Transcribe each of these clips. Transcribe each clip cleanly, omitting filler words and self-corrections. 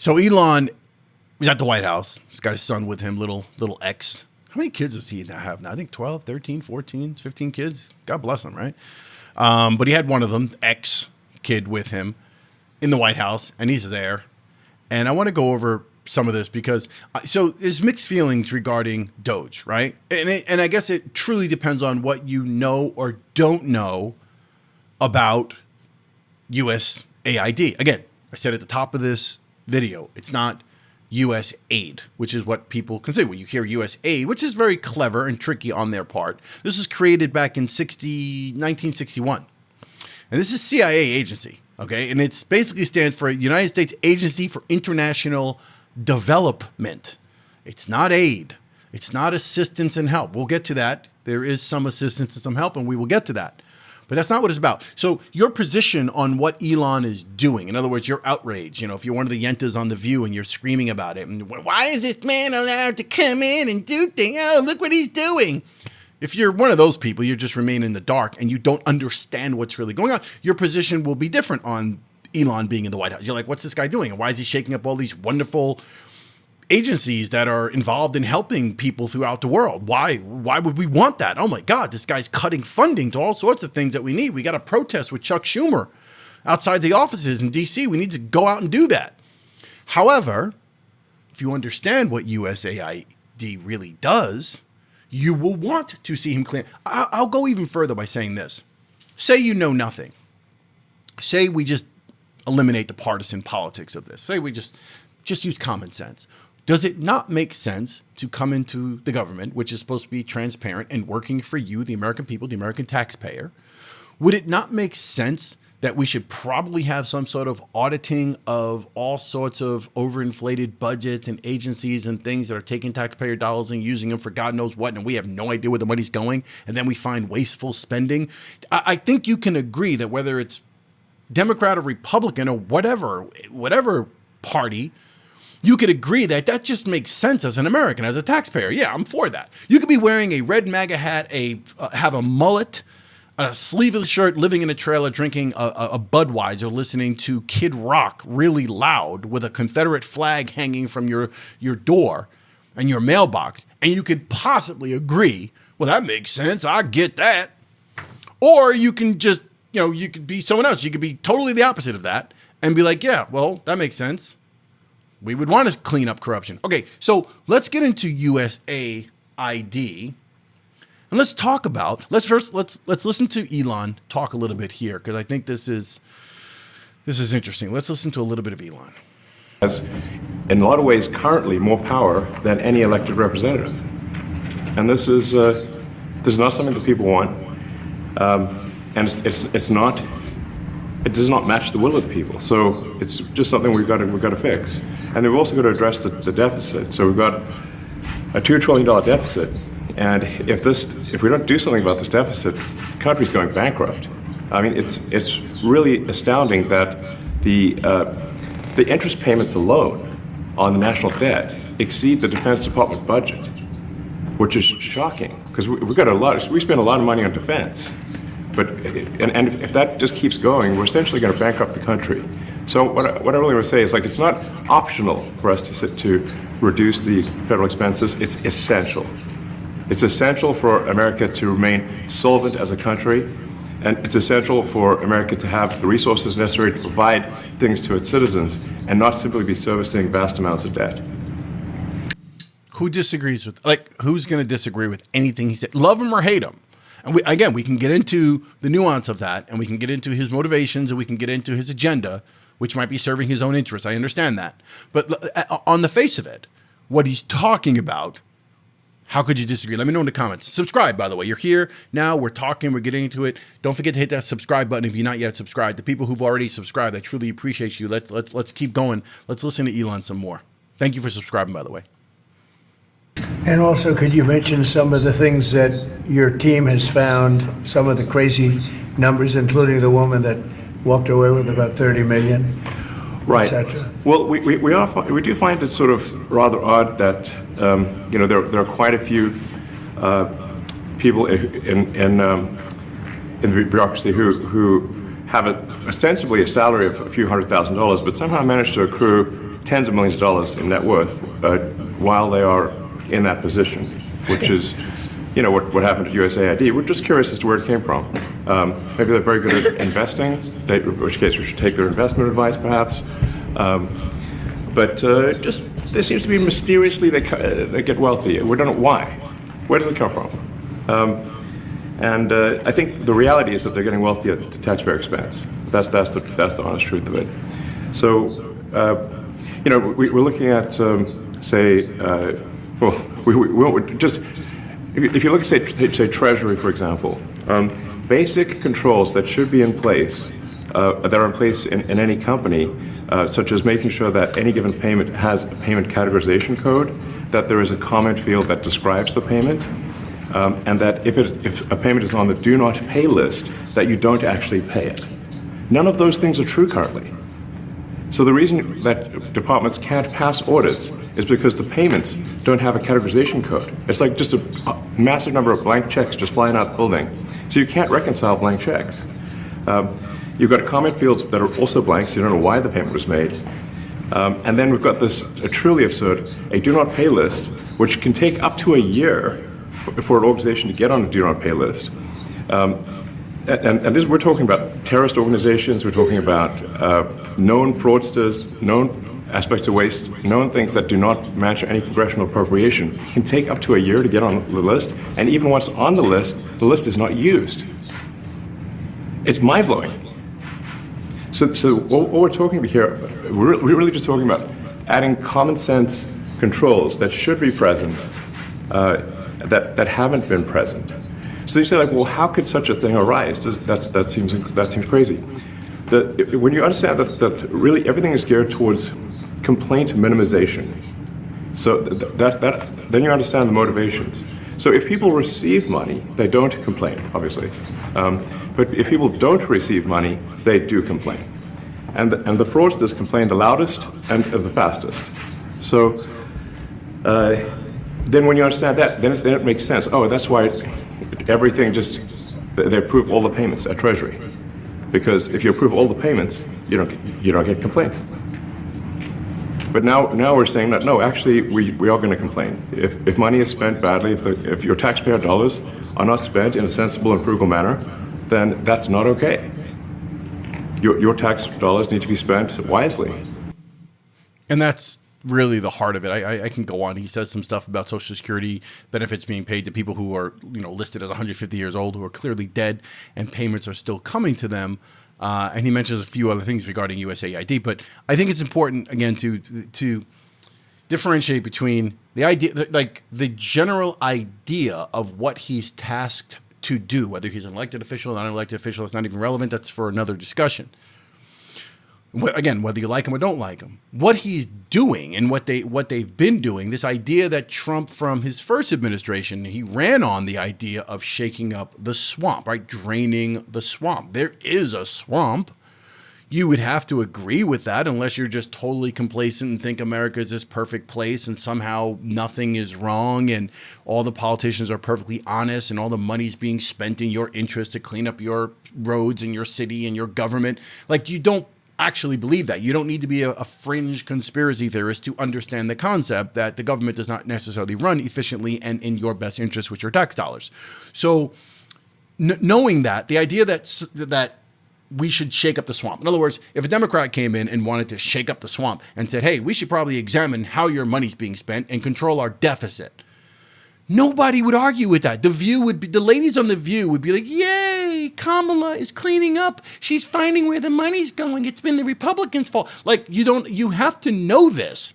So Elon was at the White House. He's got his son with him, little X. How many kids does he have now? I think 12, 13, 14, 15 kids. God bless him, right? But he had one of them, X kid, with him in the White House, and he's there. And I want to go over some of this because so there's mixed feelings regarding Doge, right? And I guess it truly depends on what you know or don't know about USAID. Again, I said at the top of this video, it's not USAID, which is what people consider when you hear USAID, which is very clever and tricky on their part. This was created back in 1961. And this is CIA agency, okay? And it basically stands for United States Agency for International Development. It's not aid. It's not assistance and help. We'll get to that. There is some assistance and some help, and we will get to that. But that's not what it's about. So your position on what Elon is doing, in other words, your outrage, if you're one of the yentas on The View and you're screaming about it, and why is this man allowed to come in and do things? Oh, look what he's doing. If you're one of those people, you just remain in the dark and you don't understand what's really going on. Your position will be different on Elon being in the White House. You're like, what's this guy doing? And why is he shaking up all these wonderful agencies that are involved in helping people throughout the world? Why would we want that? Oh my God, this guy's cutting funding to all sorts of things that we need. We got to protest with Chuck Schumer outside the offices in DC. We need to go out and do that. However, if you understand what USAID really does, you will want to see him clean. I'll go even further by saying this. Say you know nothing. Say we just eliminate the partisan politics of this. Say we just use common sense. Does it not make sense to come into the government, which is supposed to be transparent and working for you, the American people, the American taxpayer? Would it not make sense that we should probably have some sort of auditing of all sorts of overinflated budgets and agencies and things that are taking taxpayer dollars and using them for God knows what, and we have no idea where the money's going, and then we find wasteful spending? I think you can agree that whether it's Democrat or Republican or whatever party, you could agree that that just makes sense as an American, as a taxpayer. Yeah, I'm for that. You could be wearing a red MAGA hat, have a mullet, a sleeveless shirt, living in a trailer, drinking a Budweiser, listening to Kid Rock really loud with a Confederate flag hanging from your door and your mailbox, and you could possibly agree, well, that makes sense. I get that. Or you can just, you could be someone else. You could be totally the opposite of that and be like, yeah, well, that makes sense. We would want to clean up corruption. Okay, so let's get into USAID, and let's talk about. Let's listen to Elon talk a little bit here, because I think this is interesting. Let's listen to a little bit of Elon. Has, in a lot of ways, currently more power than any elected representative, and this is not something that people want, and it's not. It does not match the will of the people. So it's just something we've got to fix. And we've also got to address the deficit. So we've got a $2 trillion deficit. And if we don't do something about this deficit, the country's going bankrupt. I mean, it's really astounding that the interest payments alone on the national debt exceed the Defense Department budget, which is shocking, because we spend a lot of money on defense. But and if that just keeps going, we're essentially going to bankrupt the country. So what I really want to say is, it's not optional for us to reduce the federal expenses. It's essential. It's essential for America to remain solvent as a country, and it's essential for America to have the resources necessary to provide things to its citizens and not simply be servicing vast amounts of debt. Who disagrees with, who's going to disagree with anything he said? Love him or hate him. And we can get into the nuance of that, and we can get into his motivations, and we can get into his agenda, which might be serving his own interests. I understand that. But on the face of it, what he's talking about, how could you disagree? Let me know in the comments. Subscribe, by the way. You're here now. We're talking. We're getting into it. Don't forget to hit that subscribe button if you're not yet subscribed. The people who've already subscribed, I truly appreciate you. Let's keep going. Let's listen to Elon some more. Thank you for subscribing, by the way. And also, could you mention some of the things that your team has found, some of the crazy numbers, including the woman that walked away with about 30 million, right? etc.? Well, we do find it sort of rather odd that there are quite a few people in the bureaucracy who have ostensibly a salary of a few $100,000, but somehow manage to accrue tens of millions of dollars in net worth while they are in that position, which is, what happened at USAID. We're just curious as to where it came from. Maybe they're very good at investing, in which case we should take their investment advice, perhaps. But just there seems to be mysteriously they get wealthy. We don't know why. Where does it come from? And I think the reality is that they're getting wealthy at the taxpayer expense. That's the honest truth of it. So, we're looking at, if you look at, say, Treasury, for example, basic controls that should be in place, that are in place in any company, such as making sure that any given payment has a payment categorization code, that there is a comment field that describes the payment, and that if a payment is on the do not pay list, that you don't actually pay it. None of those things are true currently. So the reason that departments can't pass audits is because the payments don't have a categorization code. It's like just a massive number of blank checks just flying out the building. So you can't reconcile blank checks. You've got comment fields that are also blank, so you don't know why the payment was made. And then we've got this truly absurd, a do not pay list, which can take up to a year for an organization to get on a do not pay list. And this, we're talking about terrorist organizations, we're talking about known fraudsters, known aspects of waste, known things that do not match any congressional appropriation, can take up to a year to get on the list, and even once on the list is not used. It's mind-blowing. So what we're talking about here, we're really just talking about adding common sense controls that should be present, that haven't been present. So you say, like, well, how could such a thing arise? That seems crazy. When you understand that really everything is geared towards complaint minimization, so then you understand the motivations. So if people receive money, they don't complain, obviously. But if people don't receive money, they do complain. And the fraudsters complain the loudest and the fastest. So then when you understand that, then it makes sense. Oh, that's why everything they approve all the payments at Treasury. Because if you approve all the payments, you don't get complaints. But now we're saying that no, actually we are going to complain. If money is spent badly, if your taxpayer dollars are not spent in a sensible and frugal manner, then that's not okay. Your tax dollars need to be spent wisely. And that's really the heart of it. I can go on. He says some stuff about Social Security benefits being paid to people who are listed as 150 years old, who are clearly dead, and payments are still coming to them. And he mentions a few other things regarding USAID. But I think it's important, again, to differentiate between the idea, like the general idea of what he's tasked to do, whether he's an elected official or not an elected official, it's not even relevant. That's for another discussion. Again, whether you like him or don't like him, what he's doing and what they've been doing, this idea that Trump, from his first administration, he ran on the idea of shaking up the swamp, right? Draining the swamp. There is a swamp. You would have to agree with that unless you're just totally complacent and think America is this perfect place and somehow nothing is wrong and all the politicians are perfectly honest and all the money's being spent in your interest to clean up your roads and your city and your government. Like, you don't actually believe that. You don't need to be a fringe conspiracy theorist to understand the concept that the government does not necessarily run efficiently and in your best interest with your tax dollars. So knowing that, the idea that we should shake up the swamp. In other words, if a Democrat came in and wanted to shake up the swamp and said, hey, we should probably examine how your money's being spent and control our deficit, nobody would argue with that. The ladies on The View would be like, yay, Kamala is cleaning up. She's finding where the money's going. It's been the Republicans' fault. Like, you have to know this.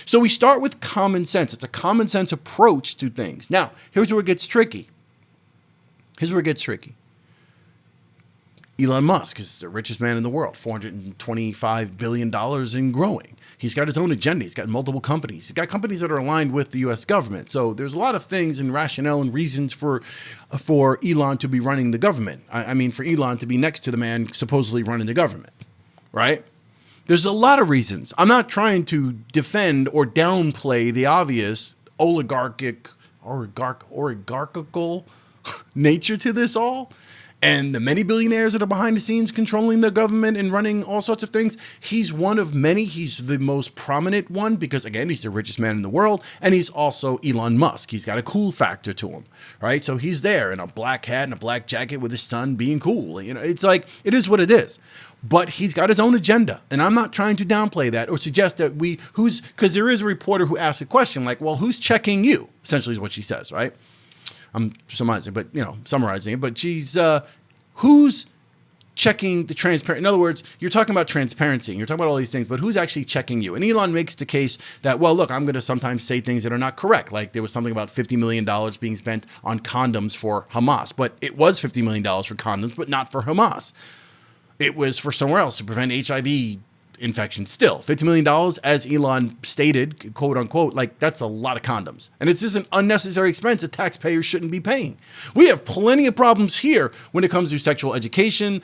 So we start with common sense. It's a common sense approach to things. Now, here's where it gets tricky. Elon Musk is the richest man in the world, $425 billion and growing. He's got his own agenda. He's got multiple companies. He's got companies that are aligned with the U.S. government. So there's a lot of things and rationale and reasons for Elon to be running the government. I mean, for Elon to be next to the man supposedly running the government, right? There's a lot of reasons. I'm not trying to defend or downplay the obvious oligarchical nature to this all. and the many billionaires that are behind the scenes controlling the government and running all sorts of things. He's one of many. He's the most prominent one because, again, he's the richest man in the world, and he's also Elon Musk. He's got a cool factor to him, right? So he's there in a black hat and a black jacket with his son being cool. You know, it's like, it is what it is. But he's got his own agenda, and I'm not trying to downplay that or suggest that because there is a reporter who asked a question like, well, who's checking you? Essentially is what she says, right? I'm summarizing it, but she's, who's checking the transparent? In other words, you're talking about transparency and you're talking about all these things, but who's actually checking you? And Elon makes the case that, well, look, I'm going to sometimes say things that are not correct. Like there was something about $50 million being spent on condoms for Hamas, but it was $50 million for condoms, but not for Hamas. It was for somewhere else to prevent HIV infection. Still, $50 million, as Elon stated, quote unquote, like that's a lot of condoms. And it's just an unnecessary expense that taxpayers shouldn't be paying. We have plenty of problems here when it comes to sexual education,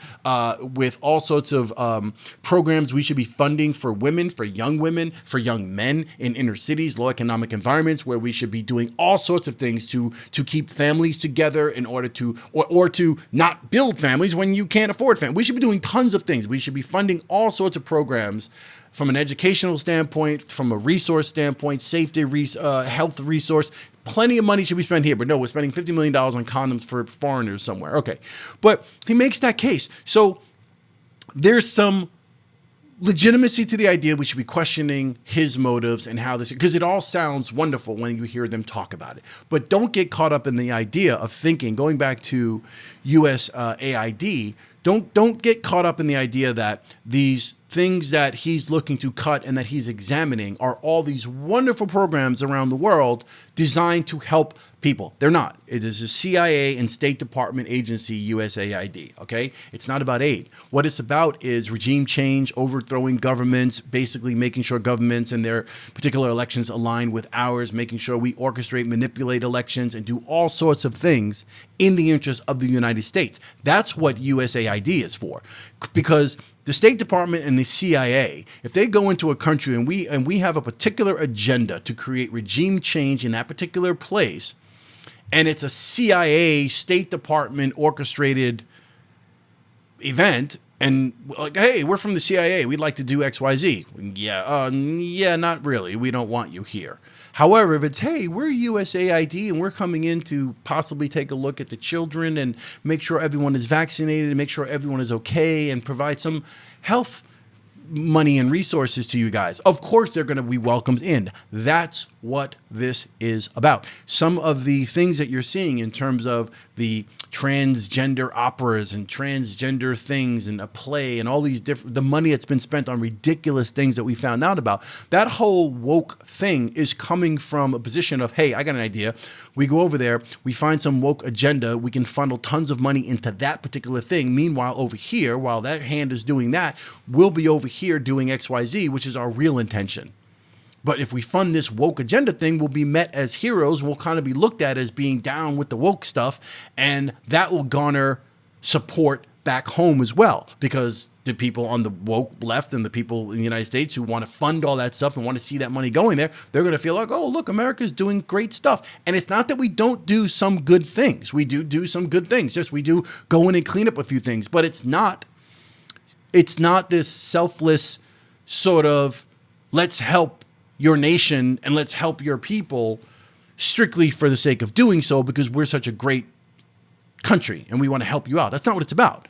with all sorts of programs we should be funding for women, for young men in inner cities, low economic environments, where we should be doing all sorts of things to keep families together in order to, or to not build families when you can't afford families. We should be doing tons of things. We should be funding all sorts of programs from an educational standpoint, from a resource standpoint, safety, health resource. Plenty of money should be spent here, but no, we're spending $50 million on condoms for foreigners somewhere. Okay, but he makes that case. So there's some legitimacy to the idea we should be questioning his motives and how this, because it all sounds wonderful when you hear them talk about it. But don't get caught up in the idea of thinking, going back to USAID, don't get caught up in the idea that these things that he's looking to cut and that he's examining are all these wonderful programs around the world designed to help people. They're not. It is a CIA and State Department agency, USAID, okay? It's not about aid. What it's about is regime change, overthrowing governments, basically making sure governments and their particular elections align with ours, making sure we orchestrate, manipulate elections, and do all sorts of things in the interest of the United States. That's what USAID is for. Because the State Department and the CIA, if they go into a country and we have a particular agenda to create regime change in that particular place, and it's a CIA, State Department orchestrated event, and like, hey, we're from the CIA, we'd like to do XYZ. Yeah, not really. We don't want you here. However, if it's, hey, we're USAID and we're coming in to possibly take a look at the children and make sure everyone is vaccinated and make sure everyone is okay and provide some health money and resources to you guys, of course they're going to be welcomed in. That's what this is about. Some of the things that you're seeing in terms of the transgender operas and transgender things and a play and all these different, the money that's been spent on ridiculous things that we found out about, that whole woke thing is coming from a position of, hey, I got an idea. We go over there, we find some woke agenda, we can funnel tons of money into that particular thing. Meanwhile, over here, while that hand is doing that, we'll be over here doing XYZ, which is our real intention. But if we fund this woke agenda thing, we'll be met as heroes. We'll kind of be looked at as being down with the woke stuff. And that will garner support back home as well. Because the people on the woke left and the people in the United States who want to fund all that stuff and want to see that money going there, they're going to feel like, oh, look, America's doing great stuff. And it's not that we don't do some good things. We do some good things. Just we do go in and clean up a few things. But it's not this selfless sort of let's help your nation and let's help your people strictly for the sake of doing so because we're such a great country and we want to help you out. That's not what it's about.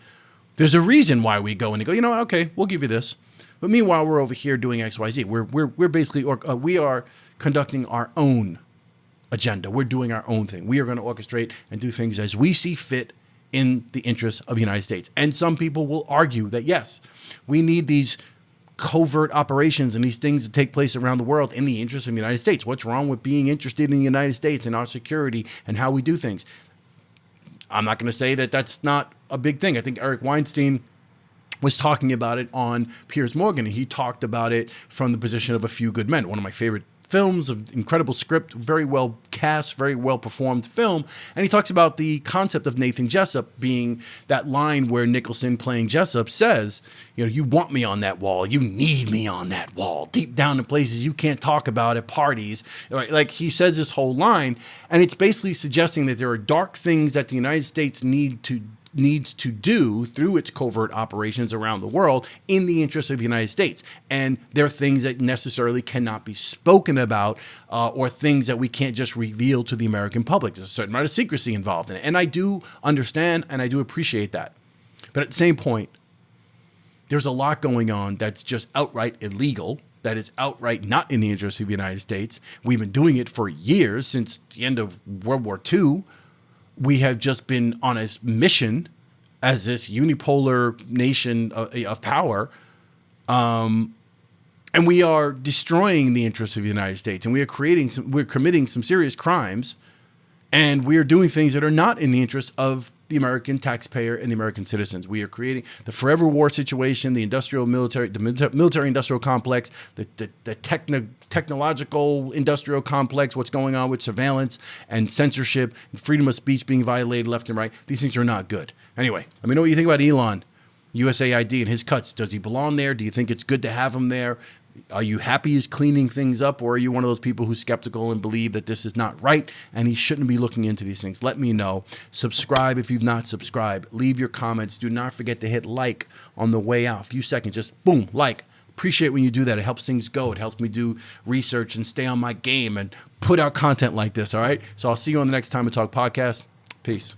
There's a reason why we go and go, you know what, okay, we'll give you this. But meanwhile, we're over here doing XYZ. We're basically, we are conducting our own agenda. We're doing our own thing. We are going to orchestrate and do things as we see fit in the interest of the United States. And some people will argue that, yes, we need these covert operations and these things that take place around the world in the interest of the United States. What's wrong with being interested in the United States and our security and how we do things? I'm not going to say that that's not a big thing. I think Eric Weinstein was talking about it on Piers Morgan, and he talked about it from the position of A Few Good Men, one of my favorite films, of incredible script, very well cast, very well performed film. And he talks about the concept of Nathan Jessup being that line where Nicholson playing Jessup says, you know, you want me on that wall. You need me on that wall, deep down in places you can't talk about at parties. Like he says this whole line, and it's basically suggesting that there are dark things that the United States need to needs to do through its covert operations around the world in the interest of the United States. And there are things that necessarily cannot be spoken about or things that we can't just reveal to the American public. There's a certain amount of secrecy involved in it. And I do understand and I do appreciate that. But at the same point, there's a lot going on that's just outright illegal, that is outright not in the interest of the United States. We've been doing it for years, since the end of World War II. We have just been on a mission as this unipolar nation of power. And we are destroying the interests of the United States, and we're committing some serious crimes, and we are doing things that are not in the interest of the American taxpayer and the American citizens. We are creating the forever war situation, the military industrial complex, the technological industrial complex, what's going on with surveillance and censorship and freedom of speech being violated left and right. These things are not good. Anyway, let me know what you think about Elon, USAID, and his cuts. Does he belong there? Do you think it's good to have him there? Are you happy he's cleaning things up, or are you one of those people who's skeptical and believe that this is not right and he shouldn't be looking into these things? Let me know. Subscribe if you've not subscribed. Leave your comments. Do not forget to hit like on the way out. A few seconds, just boom, like. Appreciate when you do that. It helps things go. It helps me do research and stay on my game and put out content like this, all right? So I'll see you on the next Time to Talk podcast. Peace.